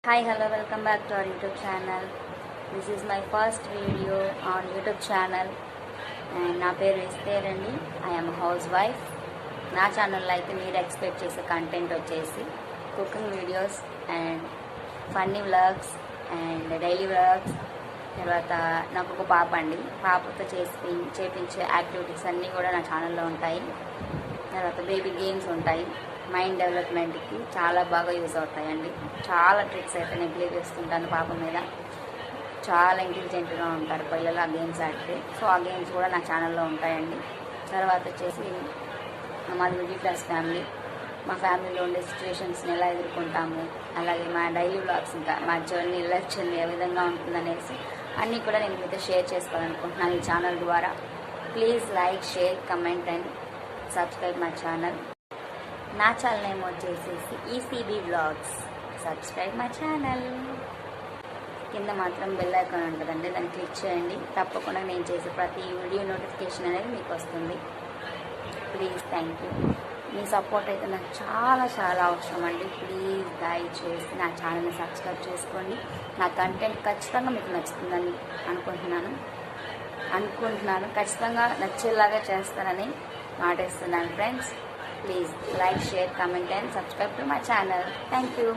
Hi, hello, welcome back to our YouTube channel. This is my first video on YouTube channel and నా పేరు ఇస్తేరండి. I am a housewife. నా ఛానల్లో అయితే మీరు expect చేసే content వచ్చేసి cooking videos and funny vlogs and daily vlogs. తర్వాత నాకు ఒక పాప అండి, పాపతో చేపించే యాక్టివిటీస్ అన్నీ కూడా నా ఛానల్లో ఉంటాయి. తర్వాత బేబీ గేమ్స్ ఉంటాయి. మైండ్ డెవలప్మెంట్కి చాలా బాగా యూజ్ అవుతాయండి. చాలా ట్రిక్స్ అయితే నేను ప్లే చేస్తుంటాను పాప మీద. చాలా ఇంటెలిజెంట్గా ఉంటారు పిల్లలు ఆ గేమ్స్ ఆడితే. సో ఆ గేమ్స్ కూడా నా ఛానల్లో ఉంటాయండి. తర్వాత వచ్చేసి మాది మిడిల్ క్లాస్ ఫ్యామిలీ. మా ఫ్యామిలీలో ఉండే సిచ్యువేషన్స్ని ఎలా ఎదుర్కొంటాము, అలాగే మా డైలీ వ్లాగ్స్, ఇంకా మా జర్నీ, లైఫ్ జర్నీ ఏ విధంగా ఉంటుందనేసి అన్నీ కూడా నేను మీతో షేర్ చేసుకోవాలనుకుంటున్నాను ఈ ఛానల్ ద్వారా. Please like, share, comment and subscribe my channel. నా ఛానల్ నేమ్ వచ్చేసి ECB vlogs. Subscribe my channel. కింద మాత్రం బెల్ ఐకాన్ ఉంటుందండి, దాన్ని క్లిక్ చేయండి. తప్పకుండా నేను చేసే ప్రతి వీడియో నోటిఫికేషన్ అనేది మీకు వస్తుంది. Please, thank you. Me support అయితే నాకు చాలా చాలా అవసరం అండి. ప్లీజ్ దయచేసి నా ఛానల్ని సబ్స్క్రైబ్ చేసుకోండి. నా కంటెంట్ ఖచ్చితంగా మీకు నచ్చుతుందని అనుకుంటున్నాను. ఖచ్చితంగా నచ్చేలాగా చేస్తానని మాటిస్తున్నాను friends. Please like, share, comment and subscribe to my channel. Thank you.